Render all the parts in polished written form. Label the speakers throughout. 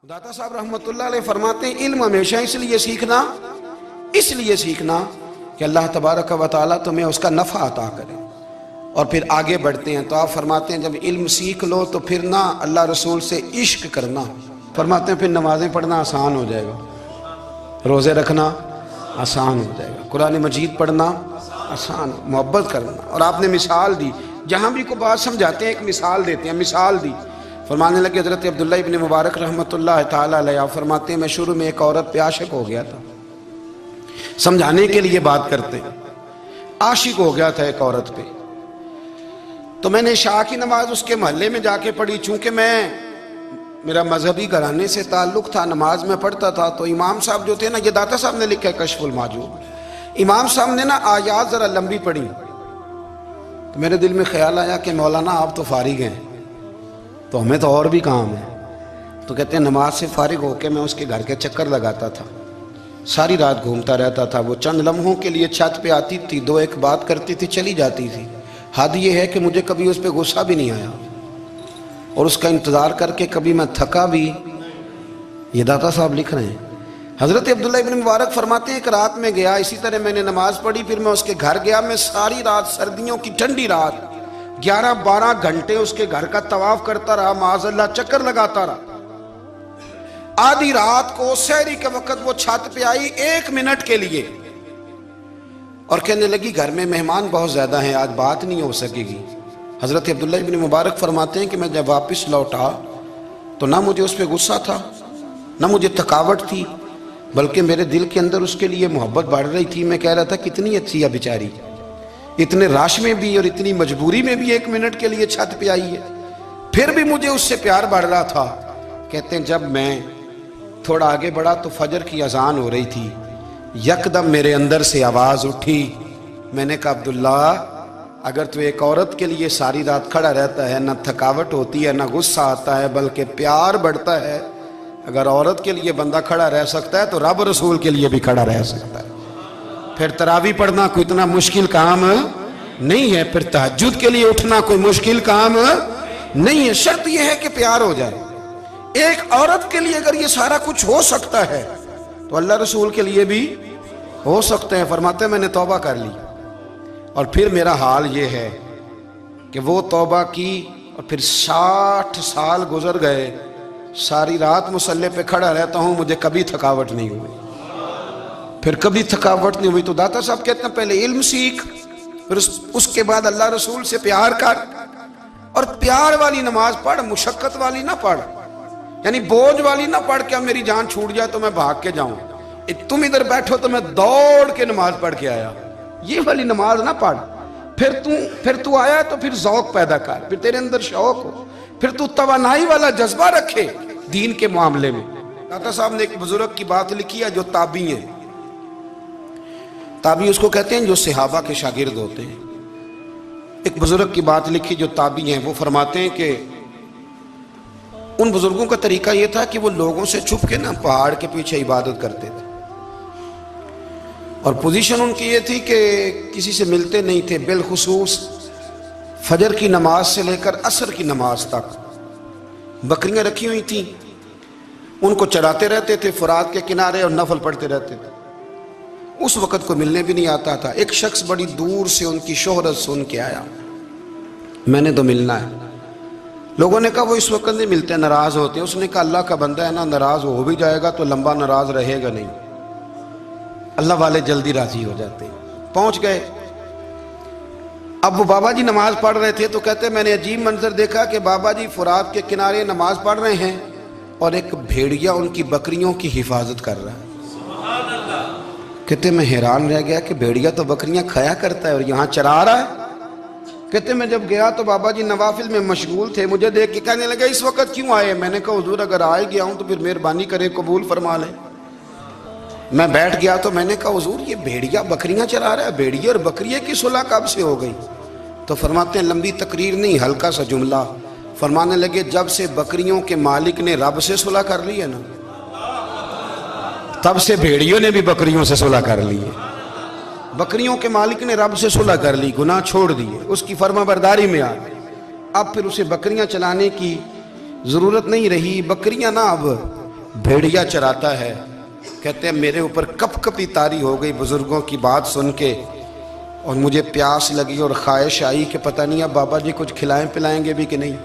Speaker 1: दाता साहब रहमतुल्लाह अलैह फरमाते हैं इल्म हमेशा इसलिए सीखना कि अल्लाह तबारक व तआला तुम्हें उसका नफ़ा अता करे। और फिर आगे बढ़ते हैं तो आप फरमाते हैं जब इल्म सीख लो तो फिर ना अल्लाह रसूल से इश्क करना, फरमाते हैं फिर नमाज़ें पढ़ना आसान हो जाएगा, रोज़े रखना आसान हो जाएगा, कुरान मजीद पढ़ना आसान, मोहब्बत करना। और आपने मिसाल दी, जहाँ भी कोई बात समझाते हैं एक मिसाल देते हैं, मिसाल दी। फरमाने लगे हज़रत अब्दुल्लाह इब्न मुबारक रहमतुल्लाह ताला अलैह, आप फरमाते हैं मैं शुरू में एक औरत पे आशिक हो गया था, समझाने के लिए बात करते हैं, आशिक हो गया था एक औरत पे, तो मैंने शाह की नमाज उसके मोहल्ले में जाके पढ़ी। चूंकि मेरा मजहबी घराने से ताल्लुक था, नमाज में पढ़ता था, तो इमाम साहब जो थे ना, ये दाता साहब ने लिखा है कश्फुल माजूब, इमाम साहब ने ना आयात जरा लंबी पढ़ी, तो मेरे दिल में ख्याल आया कि मौलाना आप तो फारिग हैं, तो हमें तो और भी काम है। तो कहते हैं नमाज से फारिग होकर मैं उसके घर के चक्कर लगाता था, सारी रात घूमता रहता था। वो चंद लम्हों के लिए छत पे आती थी, दो एक बात करती थी, चली जाती थी। हद ये है कि मुझे कभी उस पर गुस्सा भी नहीं आया, और उसका इंतज़ार करके कभी मैं थका भी। ये दाता साहब लिख रहे हैं। हज़रत अब्दुल्लाह इब्न मुबारक फरमाते हैं एक रात में गया, इसी तरह मैंने नमाज पढ़ी, फिर मैं उसके घर गया। मैं सारी रात, सर्दियों की ठंडी रात, 11-12 घंटे उसके घर का तवाफ करता रहा, माज़अल्लाह चक्कर लगाता रहा। आधी रात को सहरी के वक्त वो छत पे आई 1 मिनट के लिए, और कहने लगी घर में मेहमान बहुत ज्यादा हैं, आज बात नहीं हो सकेगी। हजरत अब्दुल्लाह इब्न मुबारक फरमाते हैं कि मैं जब वापस लौटा तो ना मुझे उस पर गुस्सा था, ना मुझे थकावट थी, बल्कि मेरे दिल के अंदर उसके लिए मोहब्बत बढ़ रही थी। मैं कह रहा था कितनी अच्छी है बेचारी, इतने राश में भी और इतनी मजबूरी में भी 1 मिनट के लिए छत पे आई है, फिर भी मुझे उससे प्यार बढ़ रहा था। कहते हैं जब मैं थोड़ा आगे बढ़ा तो फजर की अजान हो रही थी, यकदम मेरे अंदर से आवाज़ उठी। मैंने कहा अब्दुल्ला, अगर तू एक औरत के लिए सारी रात खड़ा रहता है, ना थकावट होती है, ना गुस्सा आता है, बल्कि प्यार बढ़ता है, अगर औरत के लिए बंदा खड़ा रह सकता है तो रब रसूल के लिए भी खड़ा रह सकता है। फिर तरावी पढ़ना कोई इतना मुश्किल काम नहीं है, फिर तहज्जुद के लिए उठना कोई मुश्किल काम नहीं है। शर्त यह है कि प्यार हो जाए। एक औरत के लिए अगर ये सारा कुछ हो सकता है तो अल्लाह रसूल के लिए भी हो सकते हैं। फरमाते हैं मैंने तौबा कर ली, और फिर मेरा हाल ये है कि वो तौबा की और फिर 60 साल गुजर गए, सारी रात मुसल्ले पे खड़ा रहता हूं, मुझे कभी थकावट नहीं हुई, फिर कभी थकावट नहीं हुई। तो दाता साहब कहते हैं पहले इल्म सीख, फिर उसके बाद अल्लाह रसूल से प्यार कर, और प्यार वाली नमाज पढ़, मुशक्कत वाली ना पढ़, यानी बोझ वाली ना पढ़ के अब मेरी जान छूट जाए तो मैं भाग के जाऊं, तुम इधर बैठो तो मैं दौड़ के नमाज पढ़ के आया, ये वाली नमाज ना पढ़। फिर तू आया तो फिर ज़ौक़ पैदा कर, फिर तेरे अंदर शौक हो, फिर तू तवानाई वाला जज्बा रखे दीन के मामले में। दाता साहब ने एक बुजुर्ग की बात लिखी है जो ताबी है, ताबी उसको कहते हैं जो सहाबा के शागिर्द होते हैं। एक बुजुर्ग की बात लिखी जो ताबी हैं, वो फरमाते हैं कि उन बुजुर्गों का तरीका ये था कि वो लोगों से छुप के ना पहाड़ के पीछे इबादत करते थे, और पोजीशन उनकी ये थी कि किसी से मिलते नहीं थे, बिलखुसूस फजर की नमाज से लेकर असर की नमाज तक बकरियां रखी हुई थी, उनको चराते रहते थे फुरात के किनारे, और नफल पढ़ते रहते थे। उस वक़्त को मिलने भी नहीं आता था। एक शख्स बड़ी दूर से उनकी शोहरत सुन के आया, मैंने तो मिलना है। लोगों ने कहा वो इस वक्त नहीं मिलते, नाराज होते हैं। उसने कहा अल्लाह का बंदा है ना, नाराज हो भी जाएगा तो लंबा नाराज रहेगा नहीं, अल्लाह वाले जल्दी राजी हो जाते हैं। पहुंच गए। अब वो बाबा जी नमाज पढ़ रहे थे, तो कहते मैंने अजीब मंजर देखा कि बाबा जी फुरात के किनारे नमाज पढ़ रहे हैं और एक भेड़िया उनकी बकरियों की हिफाजत कर रहा है। कहते मैं हैरान रह गया कि भेड़िया तो बकरियां खाया करता है और यहाँ चरा रहा है। कहते मैं जब गया तो बाबा जी नवाफिल में मशगूल थे, मुझे देख के कहने लगे इस वक्त क्यों आए। मैंने कहा हुजूर अगर आ गया हूं तो फिर मेहरबानी करे कबूल फरमा ले। मैं बैठ गया तो मैंने कहा हुजूर ये भेड़िया बकरियां चरा रहा है, भेड़िया और बकरिया की सुलह कब से हो गई। तो फरमाते हैं लंबी तकरीर नहीं, हल्का सा जुमला। फरमाने लगे जब से बकरियों के मालिक ने रब से सुलह कर ली है ना, तब से भेड़ियों ने भी बकरियों से सुलह कर ली है। बकरियों के मालिक ने रब से सुलह कर ली, गुनाह छोड़ दिए, उसकी फर्माबरदारी में आ गए। अब फिर उसे बकरियां चलाने की ज़रूरत नहीं रही। बकरियां ना अब भेड़िया चराता है। कहते हैं मेरे ऊपर कप कपी तारी हो गई बुजुर्गों की बात सुन के, और मुझे प्यास लगी और ख्वाहिश आई कि पता नहीं अब बाबा जी कुछ खिलाएं पिलाएंगे भी कि नहीं,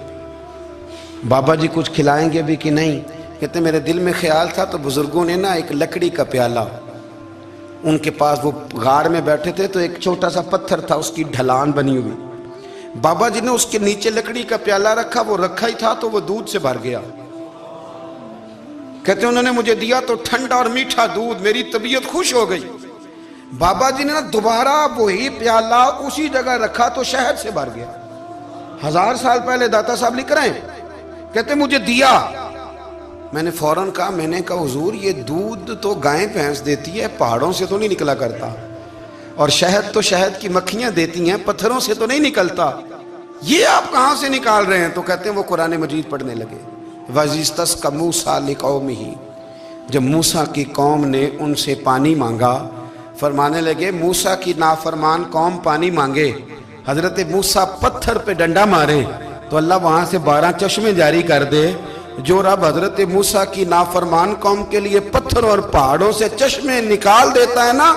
Speaker 1: बाबा जी कुछ खिलाएंगे भी कि नहीं। कहते मेरे दिल में ख्याल था तो बुजुर्गों ने ना एक लकड़ी का प्याला, उनके पास वो गाड़ में बैठे थे तो एक छोटा सा पत्थर था, उसकी ढलान बनी हुई, बाबा जी ने उसके नीचे लकड़ी का प्याला रखा, वो रखा ही था तो वो दूध से भर गया। कहते उन्होंने मुझे दिया तो ठंडा और मीठा दूध, मेरी तबीयत खुश हो गई। बाबा जी ने ना दोबारा वही प्याला उसी जगह रखा तो शहद से भर गया। 1000 साल पहले दाता साहब लिख रहे हैं। कहते मुझे दिया, मैंने फौरन कहा, मैंने कहा हुजूर ये दूध तो गाय भैंस देती है, पहाड़ों से तो नहीं निकला करता, और शहद तो शहद की मक्खियां देती हैं, पत्थरों से तो नहीं निकलता, ये आप कहां से निकाल रहे हैं? तो कहते हैं वो कुरान मजीद पढ़ने लगे। वज़िस्तस्क़ा मूसा लिक़ौमिही, जब मूसा की कौम ने उनसे पानी मांगा, फरमाने लगे मूसा की नाफरमान कौम पानी मांगे, हजरत मूसा पत्थर पे डंडा मारे तो अल्लाह वहां से 12 चश्मे जारी कर दे। जो रब हजरत मूसा की नाफरमान कौम के लिए पत्थर और पहाड़ों से चश्मे निकाल देता है ना,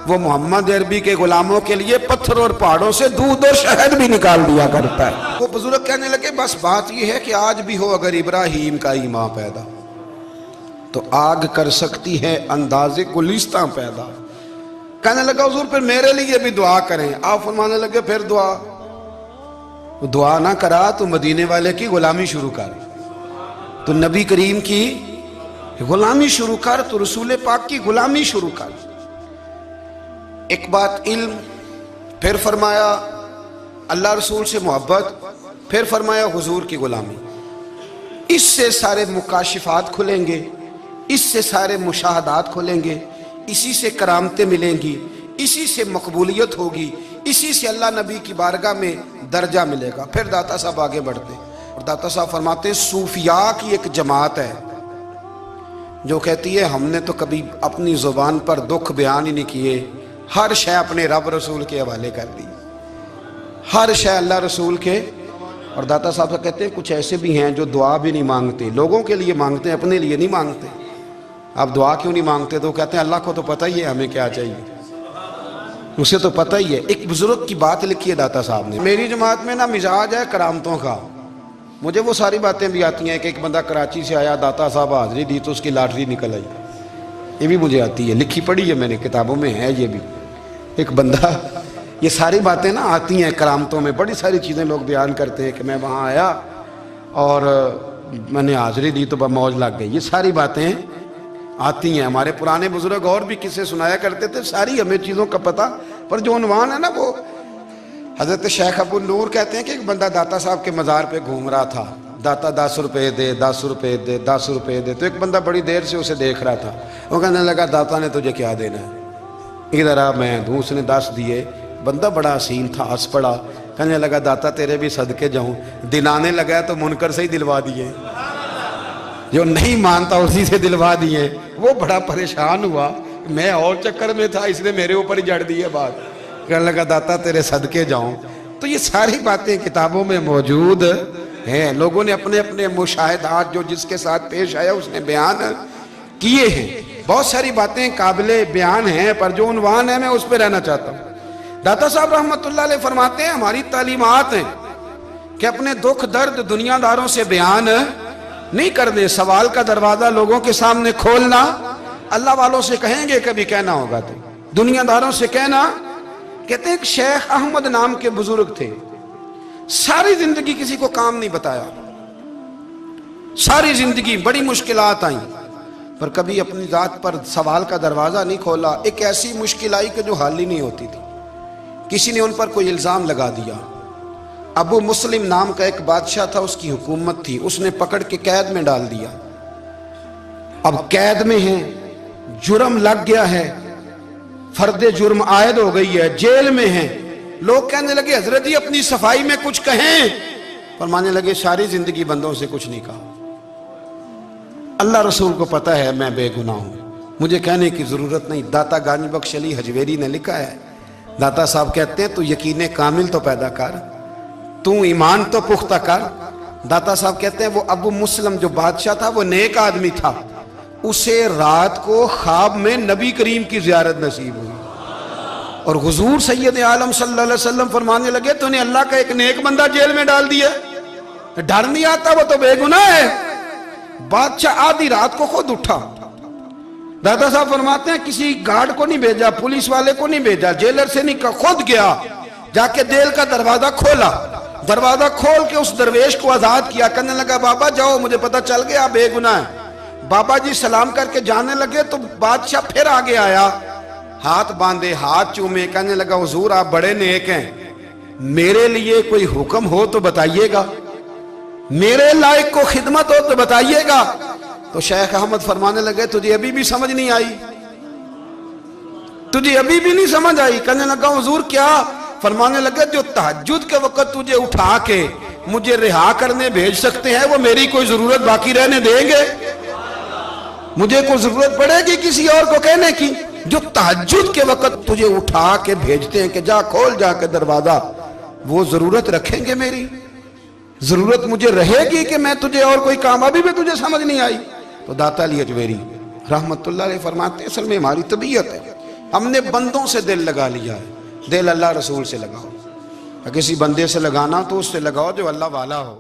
Speaker 1: वो मोहम्मद अरबी के गुलामों के लिए पत्थर और पहाड़ों से दूध और शहद भी निकाल दिया करता है। वो बुजुर्ग कहने लगे बस बात ये है कि आज भी हो अगर इब्राहीम का ईमान पैदा तो आग कर सकती है अंदाजे गुलिस्तां पैदा। कहने लगा हुजूर फिर मेरे लिए भी दुआ करें। आप फरमाने लगे फिर दुआ ना करा तो मदीने वाले की गुलामी शुरू कर, तो नबी करीम की गुलामी शुरू कर, तो रसूल पाक की गुलामी शुरू कर। एक बात इल्म, फिर फरमाया अल्लाह रसूल से मोहब्बत, फिर फरमाया हुजूर की गुलामी। इससे सारे मुकाशिफात खुलेंगे, इससे सारे मुशाहदात खुलेंगे, इसी से करामतें मिलेंगी, इसी से मकबूलियत होगी, इसी से अल्लाह नबी की बारगाह में दर्जा मिलेगा। फिर दाता साहब आगे बढ़ते और दाता साहब फरमाते हैं सूफिया की एक जमात है जो कहती है हमने तो कभी अपनी जुबान पर दुख बयान ही नहीं किए, हर शय अपने रब रसूल के हवाले कर दी, हर शय अल्लाह रसूल के। और दाता साहब कहते हैं कुछ ऐसे भी हैं जो दुआ भी नहीं मांगते, लोगों के लिए मांगते हैं, अपने लिए नहीं मांगते। आप दुआ क्यों नहीं मांगते? तो कहते हैं अल्लाह को तो पता ही है हमें क्या चाहिए, उसे तो पता ही है। एक बुजुर्ग की बात लिखी है दाता साहब ने, मेरी जमात में ना मिजाज है करामतों का, मुझे वो सारी बातें भी आती हैं कि एक बंदा कराची से आया, दाता साहब हाजिरी दी तो उसकी लॉटरी निकल आई, ये भी मुझे आती है, लिखी पढ़ी है मैंने, किताबों में है ये भी। एक बंदा, ये सारी बातें ना आती हैं करामतों में, बड़ी सारी चीज़ें लोग बयान करते हैं कि मैं वहाँ आया और मैंने हाजिरी दी तो मौज लग गई, ये सारी बातें आती हैं। हमारे पुराने बुजुर्ग और भी किस्से सुनाया करते थे, सारी हमें चीज़ों का पता, पर जो उन्वान है ना वो हजरत शेख अबू नूर कहते हैं कि एक बंदा दाता साहब के मज़ार पे घूम रहा था, दाता 10 रुपये दे, 10 रुपये दे, 10 रुपये दे। तो एक बंदा बड़ी देर से उसे देख रहा था, वो कहने लगा दाता ने तुझे क्या देना है, इधर आ मैं दूँ। उसने 10 दिए। बंदा बड़ा हसीन था, हंस पड़ा, कहने लगा दाता तेरे भी सदके जाऊँ। दिन आने लगा तो मुनकर से ही दिलवा दिए, जो नहीं मानता उसी से दिलवा दिए। वो बड़ा परेशान हुआ, मैं और चक्कर में था, इसने मेरे ऊपर ही जड़ दी है बात। कहने लगा दाता तेरे सदके जाऊं। तो ये सारी बातें किताबों में मौजूद हैं, लोगों ने अपने अपने मुशाहिदात जो जिसके साथ पेश आया उसने बयान किए हैं। बहुत सारी बातें काबिले बयान हैं, पर जो उन्वान है मैं उस पर रहना चाहता हूँ। दाता साहब रहमतुल्लाह अलैह फरमाते हैं हमारी तालीमात हैं कि अपने दुख दर्द दुनियादारों से बयान नहीं करने, सवाल का दरवाजा लोगों के सामने खोलना। अल्लाह वालों से कहेंगे कभी कहना होगा तो दुनियादारों से कहना। कहते हैं शेख अहमद नाम के बुजुर्ग थे, सारी जिंदगी किसी को काम नहीं बताया, सारी जिंदगी बड़ी मुश्किलात आई, पर कभी अपनी जात पर सवाल का दरवाजा नहीं खोला। एक ऐसी मुश्किल आई कि जो हल ही नहीं होती थी, किसी ने उन पर कोई इल्जाम लगा दिया। अबू मुस्लिम नाम का एक बादशाह था, उसकी हुकूमत थी, उसने पकड़ के कैद में डाल दिया। अब कैद में है, जुर्म लग गया है, फर्दे जुर्म आयद हो गई है, जेल में है। लोग कहने लगे हजरत जी अपनी सफाई में कुछ कहें, फरमाने लगे सारी जिंदगी बंदों से कुछ नहीं कहा, अल्लाह रसूल को पता है मैं बेगुनाह हूं, मुझे कहने की जरूरत नहीं। दाता गानी बख्श अली हजवेरी ने लिखा है, दाता साहब कहते हैं तू यकीन कामिल तो पैदा कर, तू ईमान तो पुख्ता कर। दाता साहब कहते हैं वो अबू मुस्लिम जो बादशाह था वो नेक आदमी था, اسے رات کو خواب میں نبی کریم کی زیارت نصیب ہوئی، اور حضور سید عالم صلی اللہ علیہ وسلم فرمانے لگے تو نے اللہ کا ایک نیک بندہ جیل میں ڈال دیا، ڈر نہیں آتا، وہ تو بے گناہ ہے۔ بادشاہ آدھی رات کو خود اٹھا، دادا صاحب فرماتے ہیں کسی گارڈ کو نہیں بھیجا، پولیس والے کو نہیں بھیجا، جیلر سے نہیں کہا، خود گیا، جا کے جیل کا دروازہ کھولا، دروازہ کھول کے اس درویش کو آزاد کیا، کہنے لگا بابا جاؤ، مجھے پتا چل گیا بے گناہ ہے۔ بابا جی سلام کر کے جانے لگے تو بادشاہ پھر آگے آیا، ہاتھ باندھے، ہاتھ چومے، کہنے لگا حضور آپ بڑے نیک ہیں، میرے لیے کوئی حکم ہو تو بتائیے گا، میرے لائق کو خدمت ہو تو بتائیے گا۔ تو شیخ احمد فرمانے لگے تجھے ابھی بھی سمجھ نہیں آئی، تجھے ابھی بھی نہیں سمجھ آئی؟ کہنے لگا حضور کیا؟ فرمانے لگے جو تہجد کے وقت تجھے اٹھا کے مجھے رہا کرنے بھیج سکتے ہیں وہ میری کوئی ضرورت باقی رہنے دیں گے؟ مجھے کوئی ضرورت پڑے گی کسی اور کو کہنے کی؟ جو تہجد کے وقت تجھے اٹھا کے بھیجتے ہیں کہ جا کھول جا کے دروازہ، وہ ضرورت رکھیں گے میری؟ ضرورت مجھے رہے گی کہ میں تجھے اور کوئی کام؟ ابھی بھی تجھے سمجھ نہیں آئی؟ تو داتا علی اجمیری رحمت اللہ علیہ فرماتے ہیں اصل میں ہماری طبیعت ہے، ہم نے بندوں سے دل لگا لیا ہے، دل اللہ رسول سے لگاؤ، کسی بندے سے لگانا تو اس سے لگاؤ جو اللہ والا ہو۔